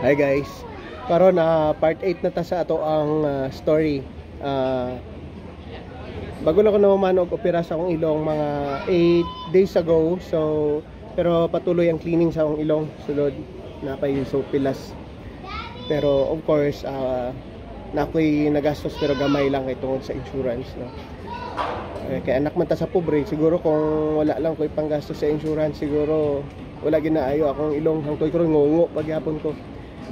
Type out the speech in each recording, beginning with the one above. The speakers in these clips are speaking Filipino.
Hi guys. Karon part 8 na ta sa ato ang story. Bago lang ko naman og opera sa akong ilong mga 8 days ago. So pero patuloy ang cleaning sa akong ilong sulod na pa yung so pilas. Pero of course na ako'y nagastos pero gamay lang kay tungod sa insurance, no. Kaya anak man ta sa pobre, siguro kung wala lang ko'y panggastos sa insurance, siguro wala ginaayo akong ilong hangtod ko ngungo pagyapon ko.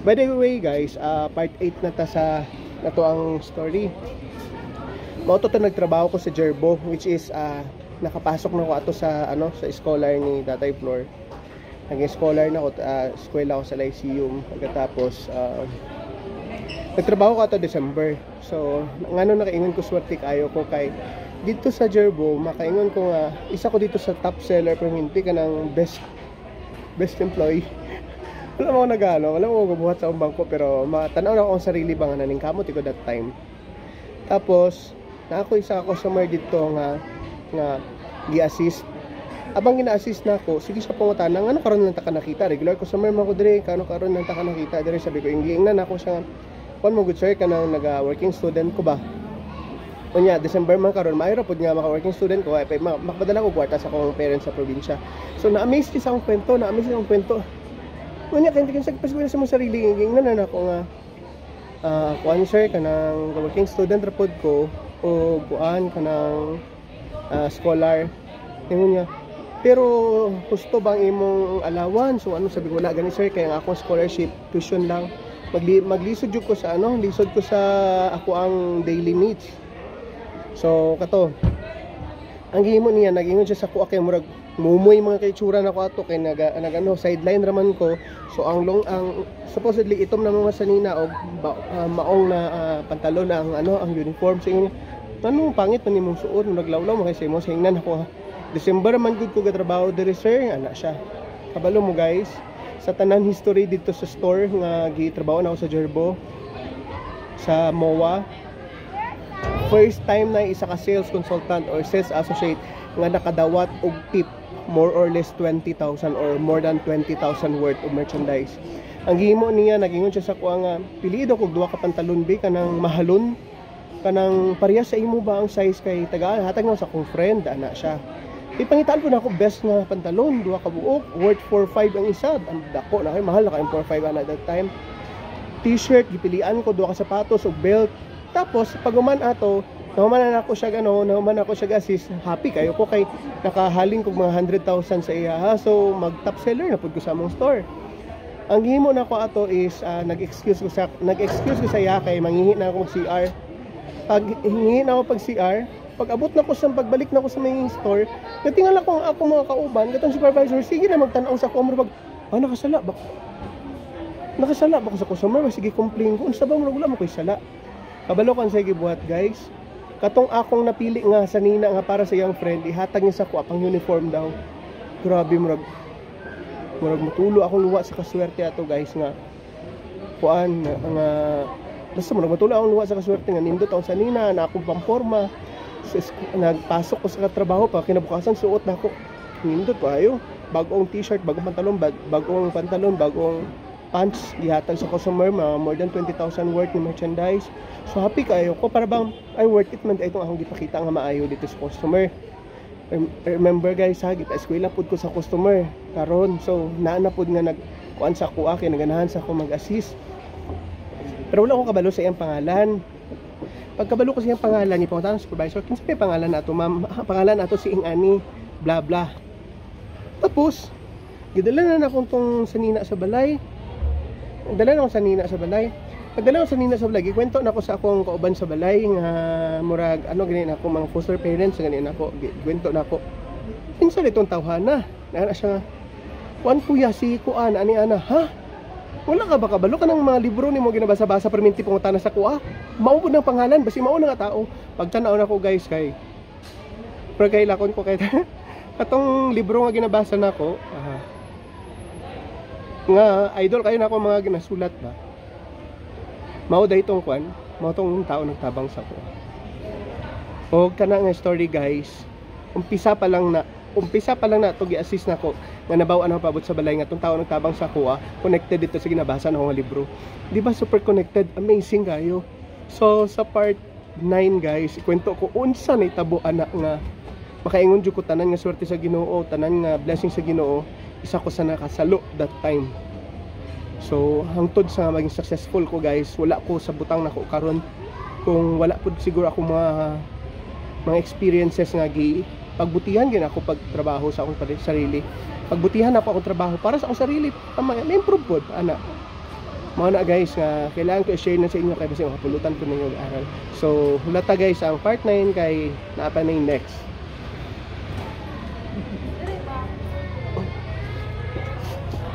By the way guys, part 8 na ta sa nato ang story. Mao to nagtrabaho ko sa Jerbo, which is nakapasok na ko ato sa sa scholar ni Tatay Flor. Naging scholar na ko, eskwela ko sa Lyceum. Pagkatapos nagtrabaho ko ato December. So ngano nakaingon ko swerte kayo ko kay dito sa Jerbo, makaingon ko nga isa ko dito sa top seller pero hindi ka ng best employee. Wala mo nagano, wala mo gabuhat sa bangko pero matanaw na ako ang sarili ba nga naning kamot ko that time. Tapos na ako isa customer dito nga gi-assist. Abang gina-assist na ako, sige sa pangutanang ano karon lang ta ka nakita, regular customer man ko dire, kano karon lang ta ka nakita dire, sabi ko ingingnan ako siya. Kuan mo good sir kanang naga-working student ko ba? Unya December man karon maayro pud nga maka-working student ko ay makpadala ko kwarta sa akong parents sa probinsya. So na-amaze ki sa akong kwento, Unya kay hindi sa paskuha sa mong sarili ingingnan na ako nga kuan sir kanang working student ra pod ko o kuan kanang scholar niya. Pero gusto bang imong allowance? So ano sabi ko wala gani sir kay ang akong scholarship tuition lang. Maglisod jud ko sa lisod ko sa ako ang daily needs. So kato ang gihimo niya nagingon siya sa kuha kay murag mumoy mga kaitsura na ko ato kay nagano sideline raman ko. So ang supposedly itom na mga sanina og maong na pantalon na ang uniform sa inyo. Ano pangit man nimong suot naglawlaw mo kay sa imo sa ingnan ako ha. December man gud ko gatrabaho diri sir ana siya. Kabalo mo guys sa tanan history dito sa store nga gitrabaho na ako sa Jerbo sa MOA. First time na isa ka sales consultant or sales associate nga nakadawat og tip more or less 20,000 or more than 20,000 worth of merchandise. Ang gihimo niya nagingon siya sa kuha nga pilido kog duha ka pantalon bi kanang mahalon kanang pareha sa imo ba ang size kay tagaan hatag na sa akong friend ana siya. Ipangitaan ko na ako best nga pantalon duha ka buok worth 4,500 ang isa. Ang dako na kay mahal na kay 4,500 at that time. T-shirt gipilian ko duha ka sapatos ug belt. Tapos paguman ato nahuman ako siya assist. Happy kayo ko kay nakahaling kog mga 100,000 sa iya ha. So mag top seller na pud ko sa among store. Ang gihimo na ko ato is nag-excuse ko sa iya kay manghihi na ako CR. Pag hingi na ako pag CR, pag abot na ko sa pagbalik na ko sa main store, natingala ko ang ako mga kauban, gatong supervisor sige na magtan-aw sa ako pag nakasala ba ko sa customer, sige complain ko unsa ba mo wala mo koy sala. Kabalo kan sa gibuhat guys. Katong akong napili nga sa nina nga para sa iyang friend, ihatag niya sa ko pang uniform daw. Grabe murag matulo ako luwa sa kaswerte ato guys nga. Kuan nga basta murag matulo ako luwa sa kaswerte nga nindot ako sa nina na akong pamporma. Nagpasok ko sa trabaho pa kinabukasan suot na ako. Nindot pa ayo. Bagong t-shirt, bagong pantalon, bagong pants gihatag sa customer more than 20,000 worth ni merchandise. So happy kayo ko para bang ay worth it man itong akong gipakita nga maayo dito sa customer. Remember guys ha, gita-eskwela pud ko sa customer karon. So naa na pud nga nagkuan sa kuha kay naganahan sa ako mag-assist. Pero wala akong kabalo sa iyang pangalan. Pagkabalo ko sa iyang pangalan ni pangutang supervisor, kinsa may pangalan nato ma'am? Pangalan nato si Ingani bla bla. Tapos gidala na akong tong sanina sa balay. Pagdala na ako sa nina sa balay, gikwento na ako sa akong kauban sa balay nga murag ganin ako mga foster parents ganin ako, gikwento na ako. Kinsa ditong tawhana? Na siya kuan kuya si kuan ani ana, ha? Wala ka ba kabalo ka ng mga libro nimo ginabasa-basa perminti pangutana sa kuha? Mao pud ng pangalan basi mao nga tao. Pagtan-aw na ko guys kay pero kay lakon ko kay katong libro nga ginabasa nako, nga idol kayo na ako mga ginasulat ba mao daytong kwan mao tong tao nagtabang sa ko o kana nga story guys umpisa pa lang na to gi-assist nako nga nabawaan ako paabot sa balay nga tong tawo nagtabang sa kuha connected dito sa ginabasa na akong libro. Di ba super connected, amazing kayo. So sa part 9 guys, ikwento ko unsa na itabo anak nga makaingon jud ko tanan nga swerte sa Ginoo, tanan nga blessing sa Ginoo, isa ko sa nakasalo that time. So hangtod sa maging successful ko guys, wala ko sa butang nako karon kung wala pud siguro ako mga experiences nga pagbutihan gyud ako pagtrabaho sa akong sarili. Pagbutihan ako akong trabaho para sa akong sarili, ma-improve pod ana. Mao na guys nga kailangan ko i-share na sa inyo kay basi makapulutan ko ninyo aral. So hulata guys ang part 9 kay naapa na yung next.